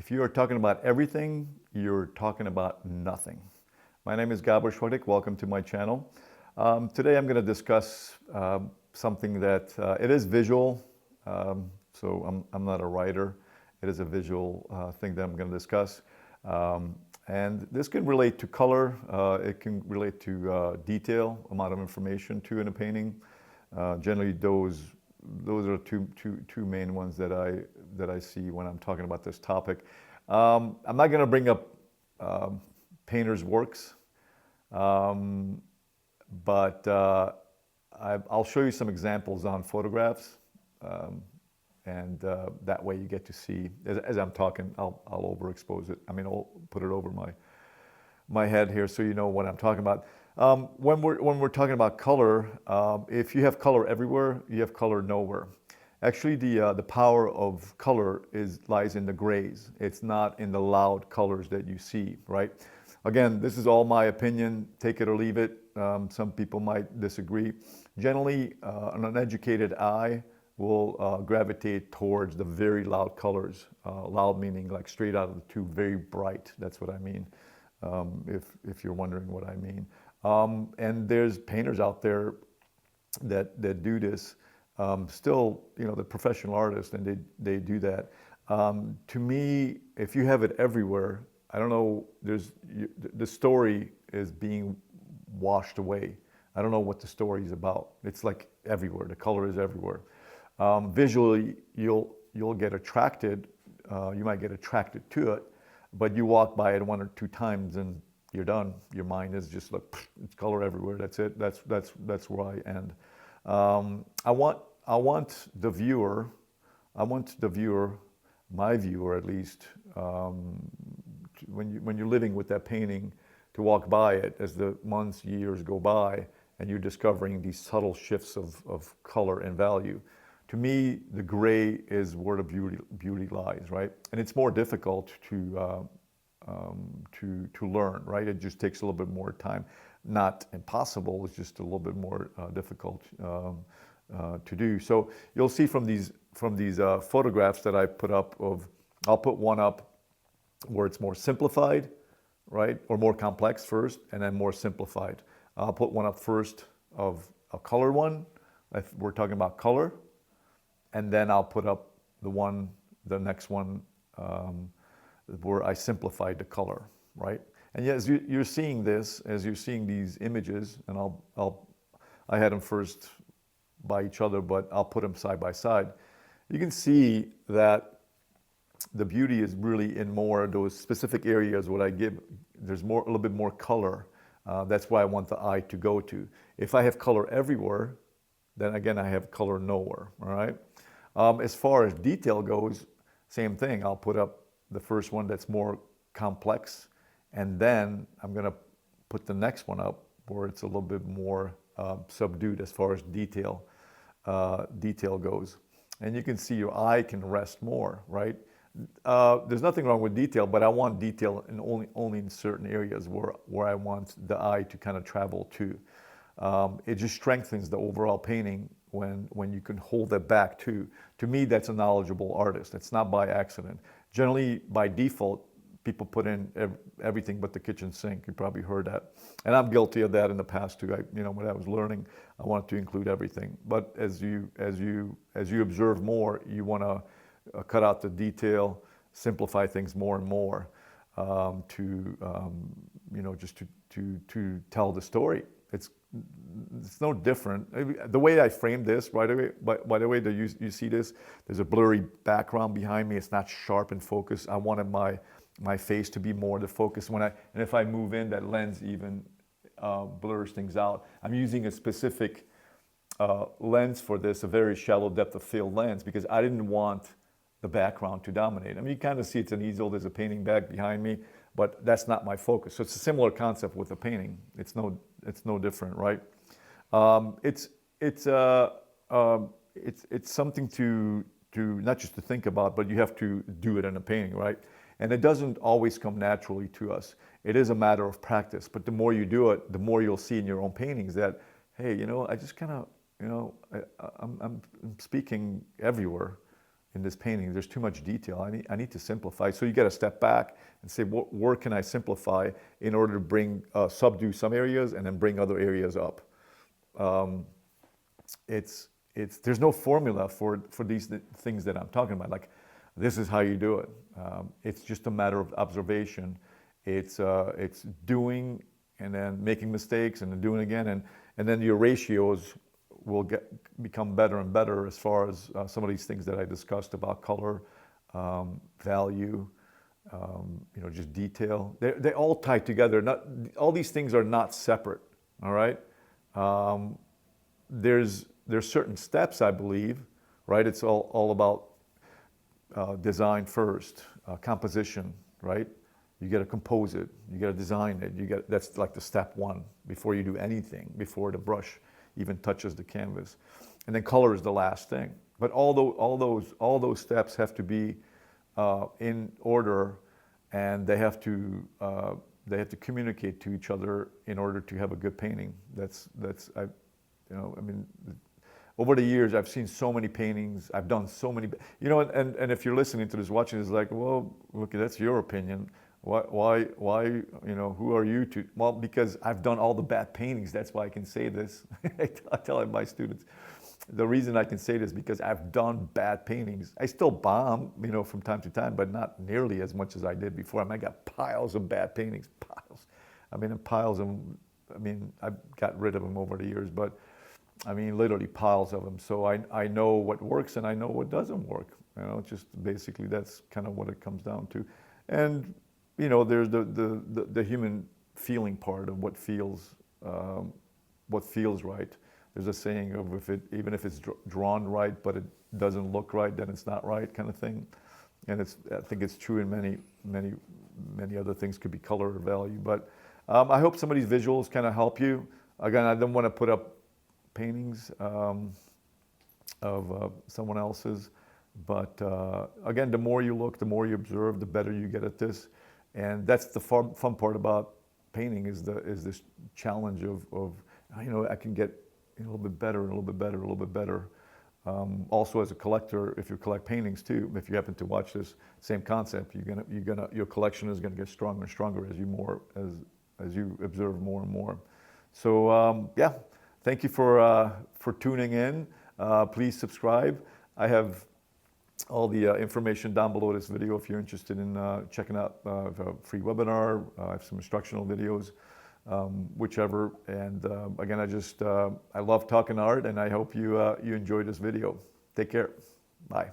If you are talking about everything, you're talking about nothing. My name is Gabor. Welcome to my channel. Today I'm going to discuss something that it is visual, so I'm not a writer. It is a visual thing that I'm going to discuss. And this can relate to color, it can relate to detail, amount of information to in a painting. Generally those are two main ones that I see when I'm talking about this topic. I'm not going to bring up painters' works, but I'll show you some examples on photographs, and that way you get to see, as I'm talking, I'll overexpose it. I mean, I'll put it over my head here so you know what I'm talking about. When we're talking about color, if you have color everywhere, you have color nowhere. Actually, the power of color lies in the grays. It's not in the loud colors that you see, right? Again, this is all my opinion. Take it or leave it. Some people might disagree. Generally, an uneducated eye will gravitate towards the very loud colors. Loud meaning like straight out of the tube, very bright. That's what I mean, if you're wondering what I mean. And there's painters out there that do this. Still, you know, the professional artists, and they do that. To me, if you have it everywhere, I don't know, the story is being washed away. I don't know what the story is about. It's like everywhere. The color is everywhere. Visually, you'll get attracted. You might get attracted to it, but you walk by it one or two times and you're done. Your mind is just like, it's color everywhere. That's it. That's where I end. I want the viewer, my viewer at least, when you're living with that painting, to walk by it as the months, years go by, and you're discovering these subtle shifts of color and value. To me, the gray is where the beauty lies, right? And it's more difficult to learn, right? It just takes a little bit more time. Not impossible, it's just a little bit more difficult to do. So you'll see from these photographs that I put up I'll put one up where it's more simplified, right? Or more complex first, and then more simplified. I'll put one up first of a color one, if we're talking about color, and then I'll put up the next one where I simplified the color, right? And yes, you're seeing this, as you're seeing these images, and I had them first by each other, but I'll put them side by side. You can see that the beauty is really in more those specific areas where there's a little bit more color. That's why I want the eye to go to. If I have color everywhere, then again, I have color nowhere, all right? As far as detail goes, same thing. I'll put up the first one that's more complex, and then I'm gonna put the next one up where it's a little bit more subdued as far as detail goes. And you can see your eye can rest more, right? There's nothing wrong with detail, but I want detail in only in certain areas where I want the eye to kind of travel to. It just strengthens the overall painting when you can hold that back too. To me, that's a knowledgeable artist. It's not by accident. Generally, by default, people put in everything but the kitchen sink. You probably heard that. And I'm guilty of that in the past too. When I was learning, I wanted to include everything. But as you observe more, you want to cut out the detail, simplify things more and more, just to tell the story. It's no different. The way I framed this, by the way, you see this, there's a blurry background behind me. It's not sharp and focused. I wanted my face to be more the focus. And if I move in, that lens even blurs things out. I'm using a specific lens for this, a very shallow depth of field lens, because I didn't want the background to dominate. I mean, you kind of see it's an easel, there's a painting bag behind me, but that's not my focus. So it's a similar concept with a painting. It's no different, right? It's something to not just to think about, but you have to do it in a painting, right? And it doesn't always come naturally to us. It is a matter of practice, but the more you do it, the more you'll see in your own paintings that, hey, I just kind of, I'm speaking everywhere. in this painting. There's too much detail. I need to simplify. So you got to step back and say, where can I simplify in order to bring, subdue some areas and then bring other areas up. There's no formula for these things that I'm talking about. Like, this is how you do it. It's just a matter of observation. It's doing and then making mistakes and then doing again, and then your ratios will become better and better as far as some of these things that I discussed about color, value, just detail. They all tie together. All these things are not separate. All right. There's certain steps, I believe, right? It's all about design first, composition, right? You got to compose it, you got to design it. That's like the step one before you do anything, before the brush even touches the canvas, and then color is the last thing. But all those steps have to be in order, and they have to communicate to each other in order to have a good painting. Over the years, I've seen so many paintings. I've done so many, and if you're listening to this, watching, it's like, well, look, that's your opinion. Why, who are you to? Well, because I've done all the bad paintings. That's why I can say this. I tell my students, the reason I can say this is because I've done bad paintings. I still bomb, from time to time, but not nearly as much as I did before. I got piles of bad paintings, piles. Piles of, I've got rid of them over the years, but literally piles of them. So I know what works and I know what doesn't work. Just basically that's kind of what it comes down to. And there's the human feeling part of what feels right. There's a saying of even if it's drawn right, but it doesn't look right, then it's not right, kind of thing. And I think it's true in many other things. Could be color or value. But I hope some of these visuals kind of help you. Again, I don't want to put up paintings of someone else's, but again, the more you look, the more you observe, the better you get at this. And that's the fun part about painting is this challenge of I can get a little bit better, and a little bit better, a little bit better. Also, as a collector, if you collect paintings too, if you happen to watch this, same concept. Your collection is gonna get stronger and stronger as you observe more and more. So yeah, thank you for tuning in. Please subscribe. I have all the information down below this video if you're interested in checking out a free webinar. I have some instructional videos, whichever. And again, I love talking art, and I hope you enjoyed this video. Take care. Bye.